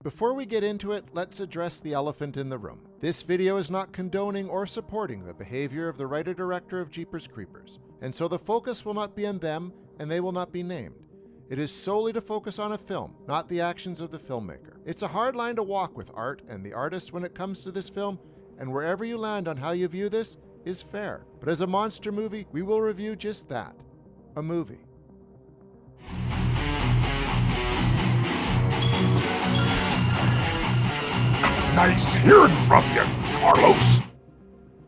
Before we get into it, let's address the elephant in the room. This video is not condoning or supporting the behavior of the writer-director of Jeepers Creepers, and so the focus will not be on them and they will not be named. It is solely to focus on a film, not the actions of the filmmaker. It's a hard line to walk with art and the artist when it comes to this film, and wherever you land on how you view this is fair. But as a monster movie, we will review just that, a movie. Nice hearing from you, Carlos.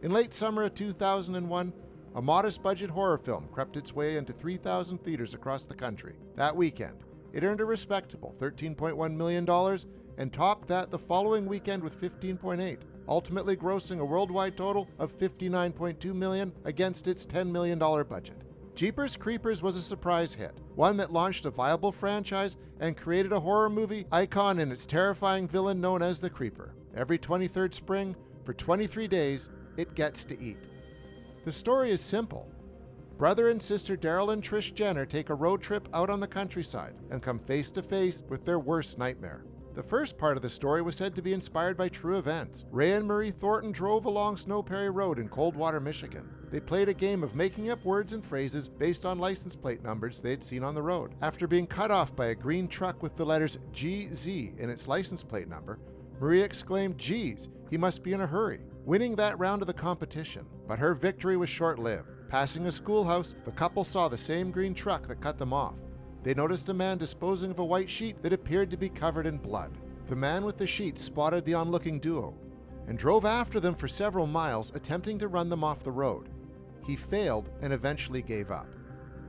In late summer of 2001, a modest-budget horror film crept its way into 3,000 theaters across the country. That weekend, it earned a respectable $13.1 million and topped that the following weekend with $15.8, ultimately grossing a worldwide total of $59.2 million against its $10 million budget. Jeepers Creepers was a surprise hit, one that launched a viable franchise and created a horror movie icon in its terrifying villain known as the Creeper. Every 23rd spring, for 23 days, it gets to eat. The story is simple. Brother and sister Daryl and Trish Jenner take a road trip out on the countryside and come face to face with their worst nightmare. The first part of the story was said to be inspired by true events. Ray and Marie Thornton drove along Snow Prairie Road in Coldwater, Michigan. They played a game of making up words and phrases based on license plate numbers they had seen on the road. After being cut off by a green truck with the letters GZ in its license plate number, Marie exclaimed, "Geez, he must be in a hurry," winning that round of the competition. But her victory was short-lived. Passing a schoolhouse, the couple saw the same green truck that cut them off. They noticed a man disposing of a white sheet that appeared to be covered in blood. The man with the sheet spotted the onlooking duo and drove after them for several miles, attempting to run them off the road. He failed and eventually gave up.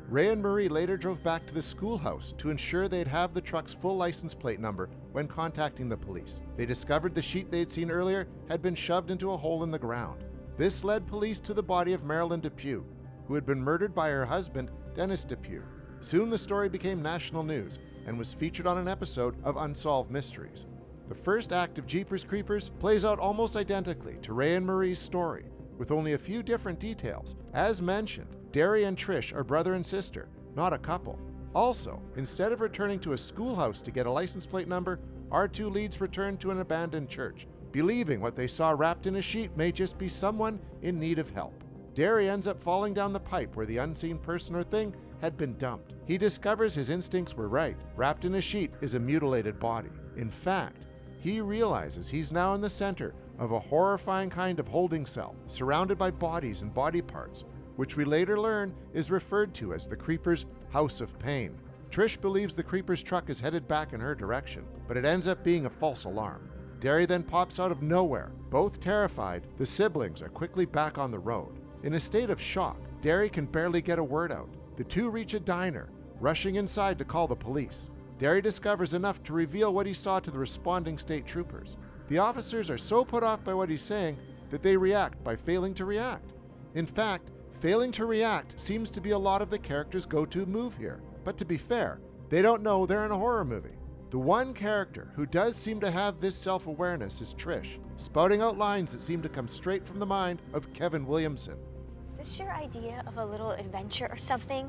Ray and Marie later drove back to the schoolhouse to ensure they'd have the truck's full license plate number when contacting the police. They discovered the sheet they'd seen earlier had been shoved into a hole in the ground. This led police to the body of Marilyn Depew, who had been murdered by her husband, Dennis Depew. Soon the story became national news and was featured on an episode of Unsolved Mysteries. The first act of Jeepers Creepers plays out almost identically to Ray and Marie's story, with only a few different details. As mentioned, Derry and Trish are brother and sister, not a couple. Also, instead of returning to a schoolhouse to get a license plate number, our two leads return to an abandoned church, believing what they saw wrapped in a sheet may just be someone in need of help. Derry ends up falling down the pipe where the unseen person or thing had been dumped. He discovers his instincts were right. Wrapped in a sheet is a mutilated body. In fact, he realizes he's now in the center of a horrifying kind of holding cell, surrounded by bodies and body parts, which we later learn is referred to as the Creeper's House of Pain. Trish believes the Creeper's truck is headed back in her direction, but it ends up being a false alarm. Derry then pops out of nowhere. Both terrified, the siblings are quickly back on the road. In a state of shock, Derry can barely get a word out. The two reach a diner, rushing inside to call the police. Derry discovers enough to reveal what he saw to the responding state troopers. The officers are so put off by what he's saying that they react by failing to react. In fact, failing to react seems to be a lot of the characters' go-to move here. But to be fair, they don't know they're in a horror movie. The one character who does seem to have this self-awareness is Trish, spouting out lines that seem to come straight from the mind of Kevin Williamson. Is this your idea of a little adventure or something?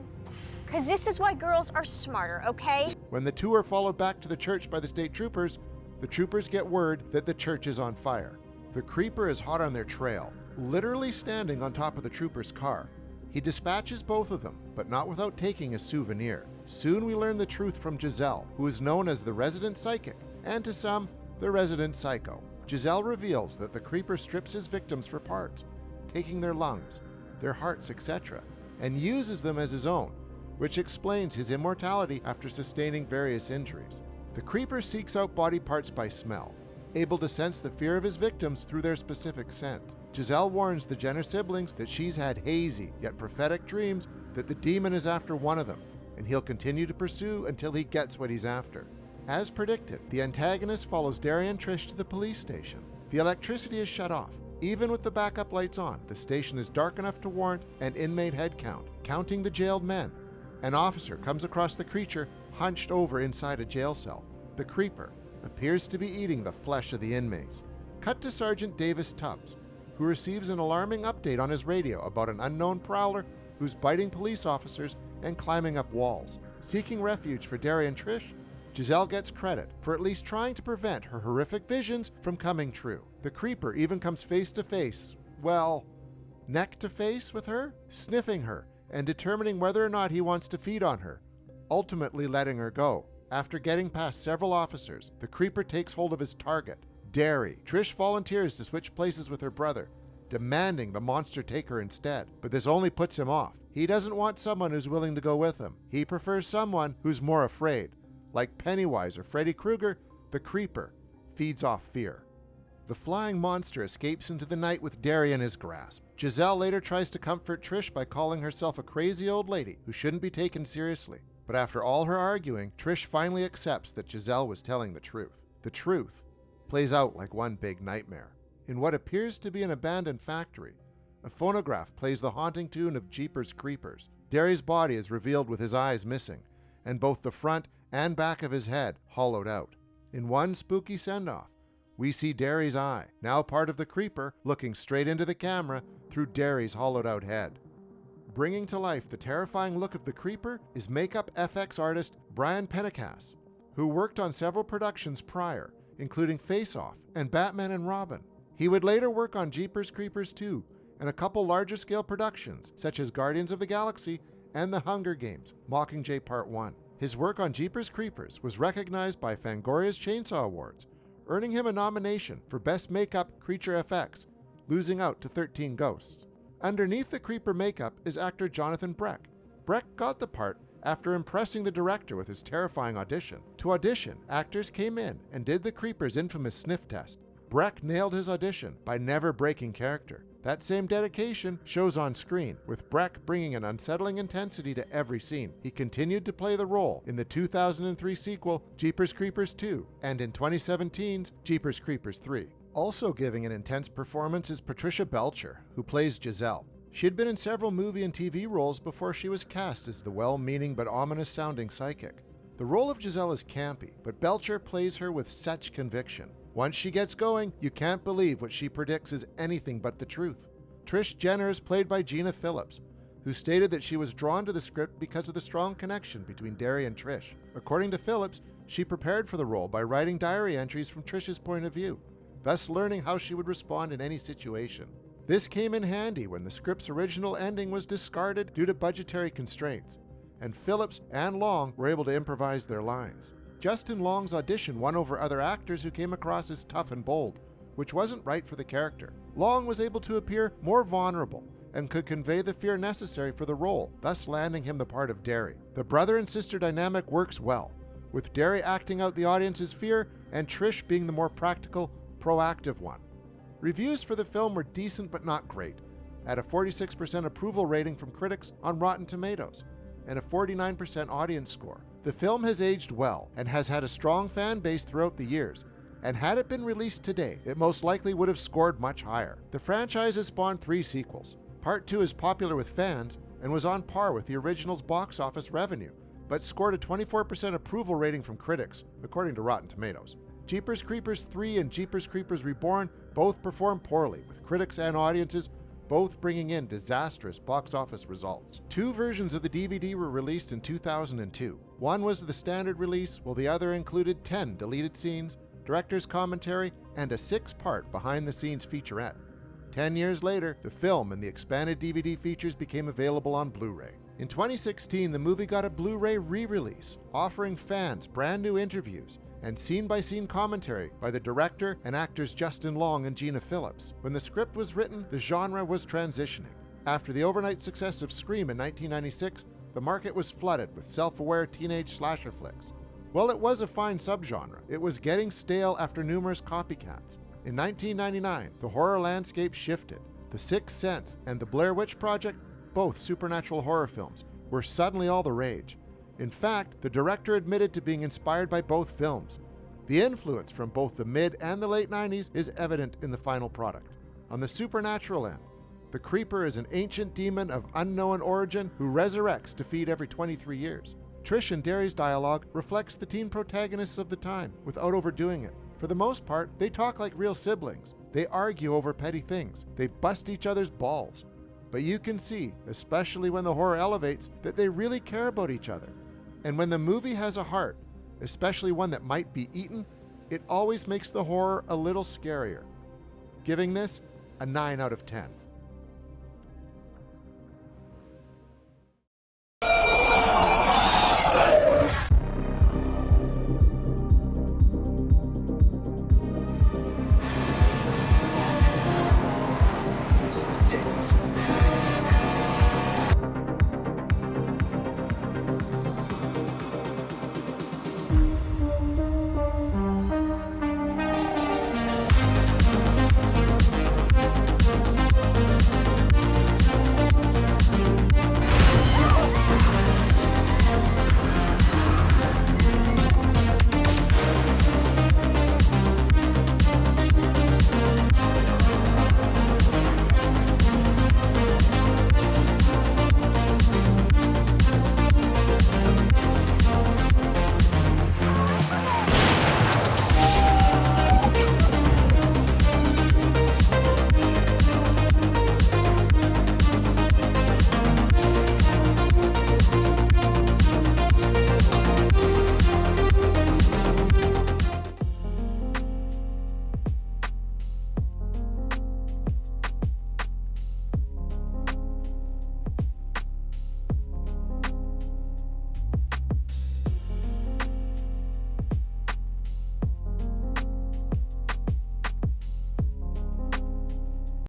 Because this is why girls are smarter, okay? When the two are followed back to the church by the state troopers, the troopers get word that the church is on fire. The Creeper is hot on their trail, literally standing on top of the trooper's car. He dispatches both of them, but not without taking a souvenir. Soon we learn the truth from Giselle, who is known as the resident psychic, and to some, the resident psycho. Giselle reveals that the Creeper strips his victims for parts, taking their lungs, their hearts, etc., and uses them as his own, which explains his immortality after sustaining various injuries. The Creeper seeks out body parts by smell, able to sense the fear of his victims through their specific scent. Giselle warns the Jenner siblings that she's had hazy yet prophetic dreams that the demon is after one of them, and he'll continue to pursue until he gets what he's after. As predicted, the antagonist follows Derry and Trish to the police station. The electricity is shut off. Even with the backup lights on, the station is dark enough to warrant an inmate head count, counting the jailed men. An officer comes across the creature hunched over inside a jail cell. The Creeper appears to be eating the flesh of the inmates. Cut to Sergeant Davis Tubbs, who receives an alarming update on his radio about an unknown prowler who's biting police officers and climbing up walls. Seeking refuge for Derry and Trish, Giselle gets credit for at least trying to prevent her horrific visions from coming true. The creeper even comes face to face, well, neck to face with her, sniffing her and determining whether or not he wants to feed on her, ultimately letting her go. After getting past several officers, the creeper takes hold of his target, Derry. Trish volunteers to switch places with her brother, demanding the monster take her instead, but this only puts him off. He doesn't want someone who's willing to go with him. He prefers someone who's more afraid. Like Pennywise or Freddy Krueger, the creeper feeds off fear. The flying monster escapes into the night with Derry in his grasp. Giselle later tries to comfort Trish by calling herself a crazy old lady who shouldn't be taken seriously. But after all her arguing, Trish finally accepts that Giselle was telling the truth. The truth plays out like one big nightmare. In what appears to be an abandoned factory, a phonograph plays the haunting tune of Jeepers Creepers. Derry's body is revealed with his eyes missing, and both the front and back of his head hollowed out. In one spooky send-off, we see Derry's eye, now part of the creeper, looking straight into the camera through Derry's hollowed-out head. Bringing to life the terrifying look of the creeper is makeup FX artist Brian Penacas, who worked on several productions prior, including Face Off and Batman and Robin. He would later work on Jeepers Creepers 2 and a couple larger-scale productions, such as Guardians of the Galaxy and The Hunger Games, Mockingjay Part 1. His work on Jeepers Creepers was recognized by Fangoria's Chainsaw Awards, earning him a nomination for Best Makeup Creature FX, losing out to 13 Ghosts. Underneath the creeper makeup is actor Jonathan Breck. Breck got the part after impressing the director with his terrifying audition. To audition, actors came in and did the creeper's infamous sniff test. Breck nailed his audition by never breaking character. That same dedication shows on screen, with Breck bringing an unsettling intensity to every scene. He continued to play the role in the 2003 sequel Jeepers Creepers 2 and in 2017's Jeepers Creepers 3. Also giving an intense performance is Patricia Belcher, who plays Giselle. She had been in several movie and TV roles before she was cast as the well-meaning but ominous-sounding psychic. The role of Giselle is campy, but Belcher plays her with such conviction. Once she gets going, you can't believe what she predicts is anything but the truth. Trish Jenner is played by Gina Phillips, who stated that she was drawn to the script because of the strong connection between Derry and Trish. According to Phillips, she prepared for the role by writing diary entries from Trish's point of view, thus learning how she would respond in any situation. This came in handy when the script's original ending was discarded due to budgetary constraints, and Phillips and Long were able to improvise their lines. Justin Long's audition won over other actors who came across as tough and bold, which wasn't right for the character. Long was able to appear more vulnerable and could convey the fear necessary for the role, thus landing him the part of Derry. The brother and sister dynamic works well, with Derry acting out the audience's fear and Trish being the more practical, proactive one. Reviews for the film were decent but not great, at a 46% approval rating from critics on Rotten Tomatoes and a 49% audience score. The film has aged well and has had a strong fan base throughout the years, and had it been released today, it most likely would have scored much higher. The franchise has spawned 3 sequels. Part 2 is popular with fans and was on par with the original's box office revenue, but scored a 24% approval rating from critics, according to Rotten Tomatoes. Jeepers Creepers 3 and Jeepers Creepers Reborn both performed poorly, with critics and audiences both bringing in disastrous box office results. 2 versions of the DVD were released in 2002. One was the standard release, while the other included 10 deleted scenes, director's commentary, and a 6-part behind-the-scenes featurette. 10 years later, the film and the expanded DVD features became available on Blu-ray. In 2016, the movie got a Blu-ray re-release, offering fans brand new interviews and scene-by-scene commentary by the director and actors Justin Long and Gina Phillips. When the script was written, the genre was transitioning. After the overnight success of Scream in 1996, the market was flooded with self-aware teenage slasher flicks. While it was a fine subgenre, it was getting stale after numerous copycats. In 1999, the horror landscape shifted. The Sixth Sense and The Blair Witch Project, both supernatural horror films, were suddenly all the rage. In fact, the director admitted to being inspired by both films. The influence from both the mid and the late 90s is evident in the final product. On the supernatural end, the creeper is an ancient demon of unknown origin who resurrects to feed every 23 years. Trish and Derry's dialogue reflects the teen protagonists of the time without overdoing it. For the most part, they talk like real siblings. They argue over petty things. They bust each other's balls. But you can see, especially when the horror elevates, that they really care about each other. And when the movie has a heart, especially one that might be eaten, it always makes the horror a little scarier. Giving this a 9 out of 10.